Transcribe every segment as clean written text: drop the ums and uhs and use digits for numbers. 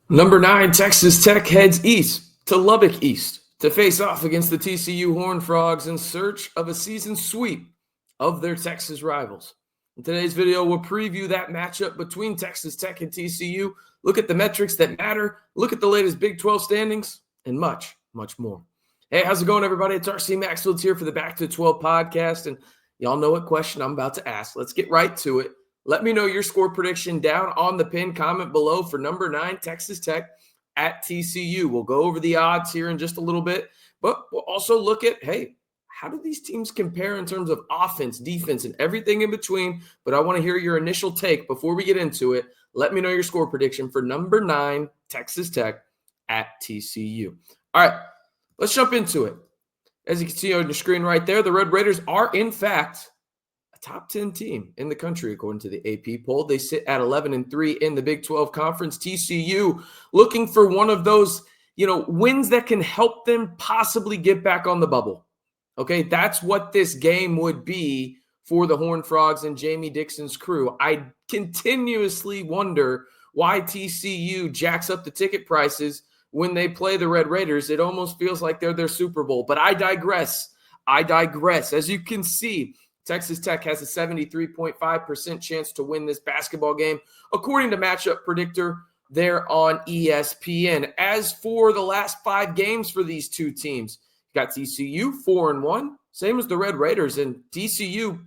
Number 9, Texas Tech heads east to Lubbock East to face off against the TCU Horned Frogs in search of a season sweep of their Texas rivals. In today's video, we'll preview that matchup between Texas Tech and TCU, look at the metrics that matter, look at the latest Big 12 standings, and much, much more. Hey, how's it going, everybody? It's RC Maxfield here for the Back to 12 podcast, and y'all know what question I'm about to ask. Let's get right to it. Let me know your score prediction down on the pinned comment below for number 9, Texas Tech at TCU. We'll go over the odds here in just a little bit, but we'll also look at, hey, how do these teams compare in terms of offense, defense, and everything in between? But I want to hear your initial take before we get into it. Let me know your score prediction for number 9, Texas Tech at TCU. All right, let's jump into it. As you can see on your screen right there, the Red Raiders are, in fact, a top 10 team in the country, according to the AP poll. They sit at 11-3 in the Big 12 Conference. TCU looking for one of those, wins that can help them possibly get back on the bubble. Okay, that's what this game would be for the Horned Frogs and Jamie Dixon's crew. I continuously wonder why TCU jacks up the ticket prices when they play the Red Raiders. It almost feels like they're their Super Bowl, but I digress. As you can see, Texas Tech has a 73.5% chance to win this basketball game, according to Matchup Predictor there on ESPN. As for the last 5 games for these two teams, you got TCU 4-1, same as the Red Raiders, and TCU,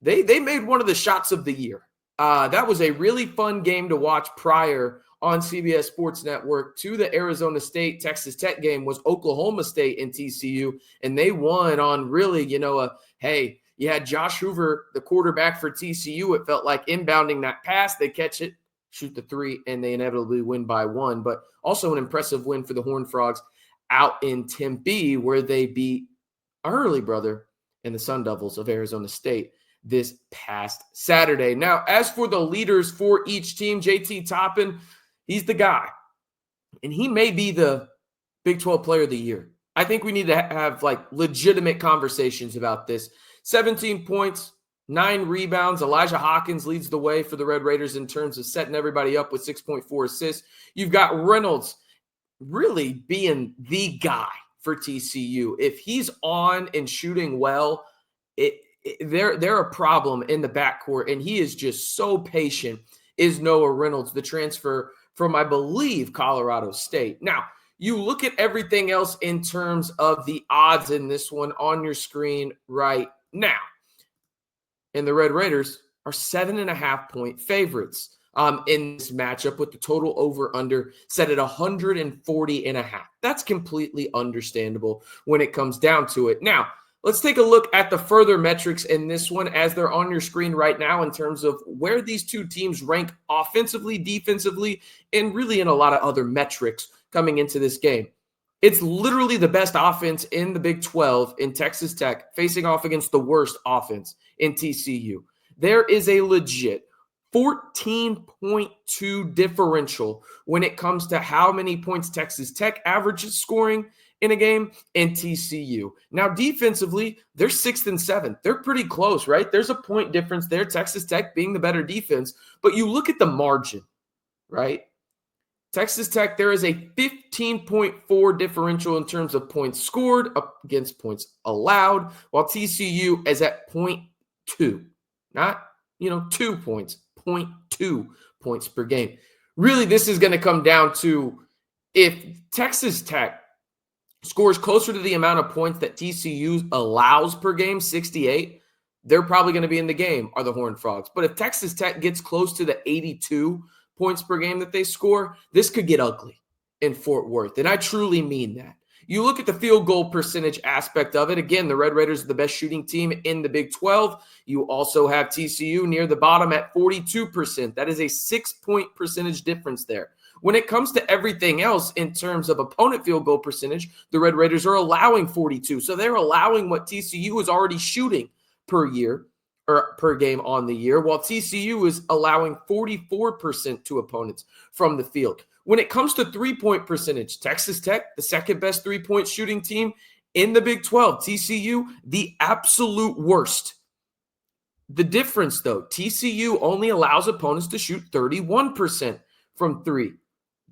they made one of the shots of the year. That was a really fun game to watch prior on CBS Sports Network to the Arizona State-Texas Tech game was Oklahoma State and TCU, and they won on really, hey, you had Josh Hoover, the quarterback for TCU. It felt like inbounding that pass. They catch it, shoot the 3, and they inevitably win by 1. But also an impressive win for the Horned Frogs out in Tempe, where they beat our early brother and the Sun Devils of Arizona State this past Saturday. Now, as for the leaders for each team, JT Toppin, he's the guy. And he may be the Big 12 Player of the Year. I think we need to have legitimate conversations about this. 17 points, 9 rebounds. Elijah Hawkins leads the way for the Red Raiders in terms of setting everybody up with 6.4 assists. You've got Reynolds really being the guy for TCU. If he's on and shooting well, they're a problem in the backcourt, and he is just so patient, is Noah Reynolds, the transfer from, I believe, Colorado State. Now, you look at everything else in terms of the odds in this one on your screen right now. And the Red Raiders are 7.5-point favorites in this matchup, with the total over-under set at 140.5. That's completely understandable when it comes down to it. Now, let's take a look at the further metrics in this one as they're on your screen right now in terms of where these two teams rank offensively, defensively, and really in a lot of other metrics coming into this game. It's literally the best offense in the Big 12 in Texas Tech facing off against the worst offense in TCU. There is a legit 14.2 differential when it comes to how many points Texas Tech averages scoring in a game and TCU. Now, defensively, they're 6th and 7th. They're pretty close, right? There's a point difference there, Texas Tech being the better defense. But you look at the margin, right? Texas Tech, there is a 15.4 differential in terms of points scored up against points allowed, while TCU is at 0.2. Not, 2 points, 0.2 points per game. Really, this is going to come down to if Texas Tech scores closer to the amount of points that TCU allows per game, 68, they're probably going to be in the game, are the Horned Frogs. But if Texas Tech gets close to the 82 points per game that they score, this could get ugly in Fort Worth. And I truly mean that. You look at the field goal percentage aspect of it. Again, the Red Raiders are the best shooting team in the Big 12. You also have TCU near the bottom at 42%. That is a 6-point percentage difference there. When it comes to everything else in terms of opponent field goal percentage, the Red Raiders are allowing 42. So they're allowing what TCU is already shooting per year or per game on the year, while TCU is allowing 44% to opponents from the field. When it comes to 3-point percentage, Texas Tech, the second best 3-point shooting team in the Big 12. TCU, the absolute worst. The difference, though, TCU only allows opponents to shoot 31% from 3.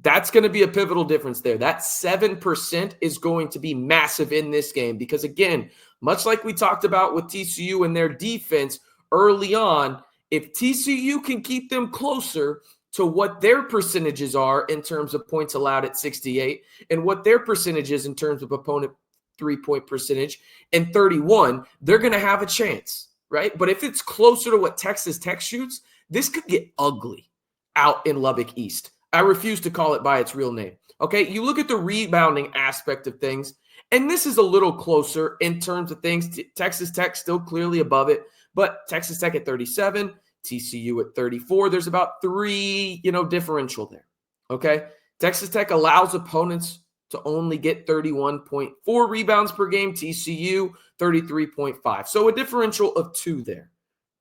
That's going to be a pivotal difference there. That 7% is going to be massive in this game because, again, much like we talked about with TCU and their defense early on, if TCU can keep them closer to what their percentages are in terms of points allowed at 68 and what their percentage is in terms of opponent three-point percentage and 31, they're going to have a chance, right? But if it's closer to what Texas Tech shoots, this could get ugly out in Lubbock East. I refuse to call it by its real name. Okay, you look at the rebounding aspect of things, and this is a little closer in terms of things. Texas Tech still clearly above it, but Texas Tech at 37, TCU at 34. There's about 3, differential there. Okay, Texas Tech allows opponents to only get 31.4 rebounds per game. TCU 33.5. So a differential of 2 there,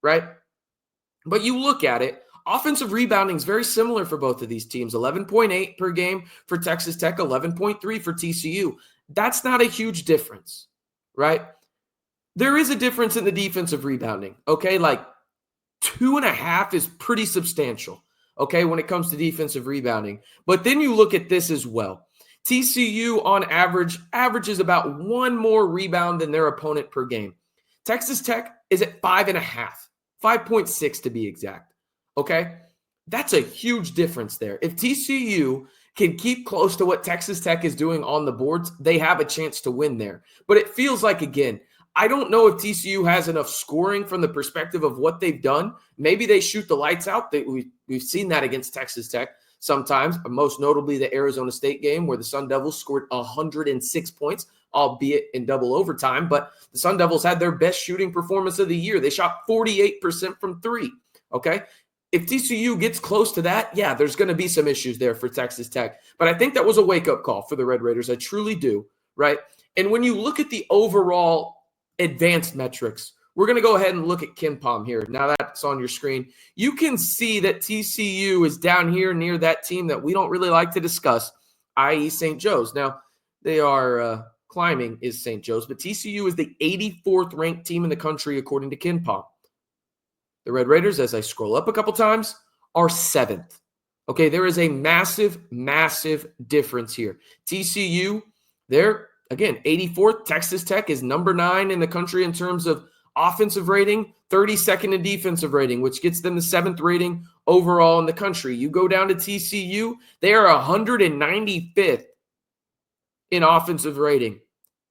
right? But you look at it. Offensive rebounding is very similar for both of these teams. 11.8 per game for Texas Tech, 11.3 for TCU. That's not a huge difference, right? There is a difference in the defensive rebounding, okay? Like 2.5 is pretty substantial, okay, when it comes to defensive rebounding. But then you look at this as well. TCU on average averages about 1 more rebound than their opponent per game. Texas Tech is at 5.5, 5.6 to be exact. Okay, that's a huge difference there. If TCU can keep close to what Texas Tech is doing on the boards, they have a chance to win there. But it feels like, again, I don't know if TCU has enough scoring from the perspective of what they've done. Maybe they shoot the lights out. We've seen that against Texas Tech sometimes, most notably the Arizona State game where the Sun Devils scored 106 points, albeit in double overtime. But the Sun Devils had their best shooting performance of the year. They shot 48% from 3, okay? If TCU gets close to that, yeah, there's going to be some issues there for Texas Tech. But I think that was a wake-up call for the Red Raiders. I truly do, right? And when you look at the overall advanced metrics, we're going to go ahead and look at KenPom here. Now that's on your screen. You can see that TCU is down here near that team that we don't really like to discuss, i.e. St. Joe's. Now, they are climbing is St. Joe's, but TCU is the 84th ranked team in the country according to KenPom. The Red Raiders, as I scroll up a couple times, are 7th. Okay, there is a massive, massive difference here. TCU, they're, again, 84th. Texas Tech is number 9 in the country in terms of offensive rating, 32nd in defensive rating, which gets them the 7th rating overall in the country. You go down to TCU, they are 195th in offensive rating,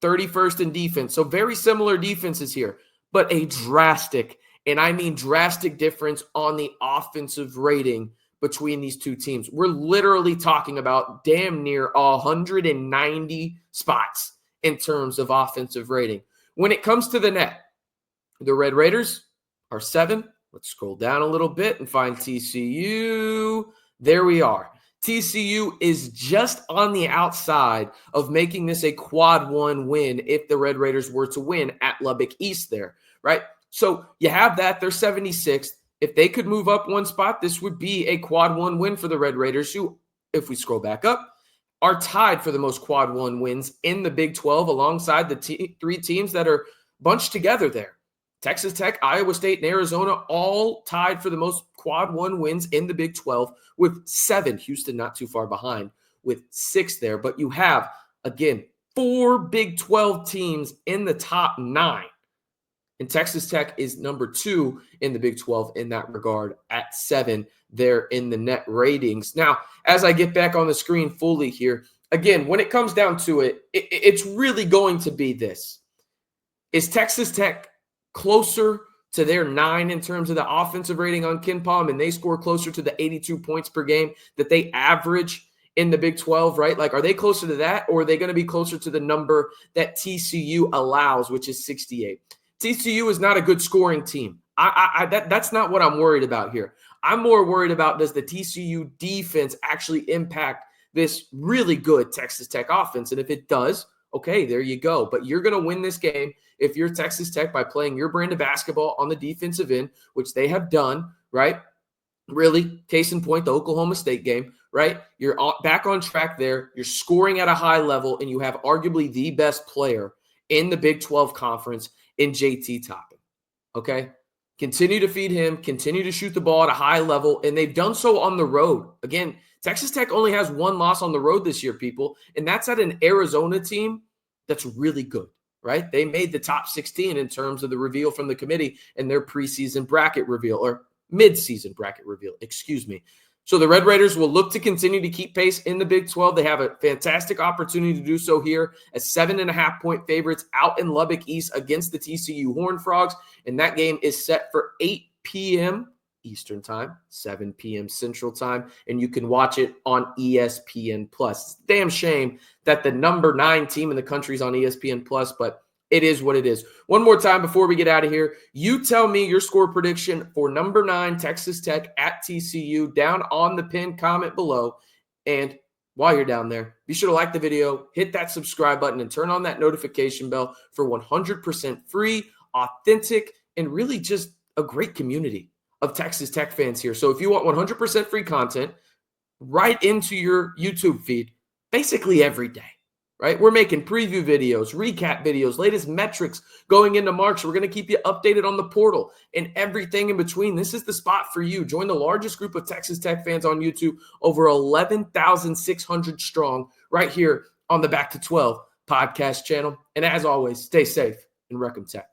31st in defense. So very similar defenses here, but a drastic, and I mean drastic difference on the offensive rating between these two teams. We're literally talking about damn near 190 spots in terms of offensive rating. When it comes to the net, the Red Raiders are 7. Let's scroll down a little bit and find TCU. There we are. TCU is just on the outside of making this a quad 1 win if the Red Raiders were to win at Lubbock East there, right? So you have that. They're 76th. If they could move up 1 spot, this would be a quad 1 win for the Red Raiders, who, if we scroll back up, are tied for the most quad 1 wins in the Big 12 alongside the 3 teams that are bunched together there. Texas Tech, Iowa State, and Arizona all tied for the most quad 1 wins in the Big 12 with 7. Houston not too far behind with 6 there. But you have, again, 4 Big 12 teams in the top 9. And Texas Tech is number 2 in the Big 12 in that regard at 7 there in the net ratings. Now, as I get back on the screen fully here, again, when it comes down to it, it's really going to be this. Is Texas Tech closer to their 9 in terms of the offensive rating on KenPom, and they score closer to the 82 points per game that they average in the Big 12, right? Like, are they closer to that, or are they going to be closer to the number that TCU allows, which is 68? TCU is not a good scoring team. That's not what I'm worried about here. I'm more worried about, does the TCU defense actually impact this really good Texas Tech offense? And if it does, okay, there you go. But you're going to win this game if you're Texas Tech by playing your brand of basketball on the defensive end, which they have done, right? Really, case in point, the Oklahoma State game, right? You're back on track there. You're scoring at a high level, and you have arguably the best player in the Big 12 conference in JT Toppin, okay? Continue to feed him, continue to shoot the ball at a high level, and they've done so on the road. Again, Texas Tech only has one loss on the road this year, people, and that's at an Arizona team that's really good, right? They made the top 16 in terms of the reveal from the committee and their preseason bracket reveal, or mid-season bracket reveal, excuse me. So the Red Raiders will look to continue to keep pace in the Big 12. They have a fantastic opportunity to do so here as 7.5-point favorites out in Lubbock East against the TCU Horned Frogs. And that game is set for 8 p.m. Eastern Time, 7 p.m. Central Time, and you can watch it on ESPN+. It's a damn shame that the number 9 team in the country is on ESPN+, but it is what it is. One more time before we get out of here, you tell me your score prediction for number 9 Texas Tech at TCU down on the pinned comment below. And while you're down there, be sure to like the video, hit that subscribe button, and turn on that notification bell for 100% free, authentic, and really just a great community of Texas Tech fans here. So if you want 100% free content right into your YouTube feed, basically every day, right? We're making preview videos, recap videos, latest metrics going into March. We're going to keep you updated on the portal and everything in between. This is the spot for you. Join the largest group of Texas Tech fans on YouTube, over 11,600 strong, right here on the Back to 12 podcast channel. And as always, stay safe and Recom Tech.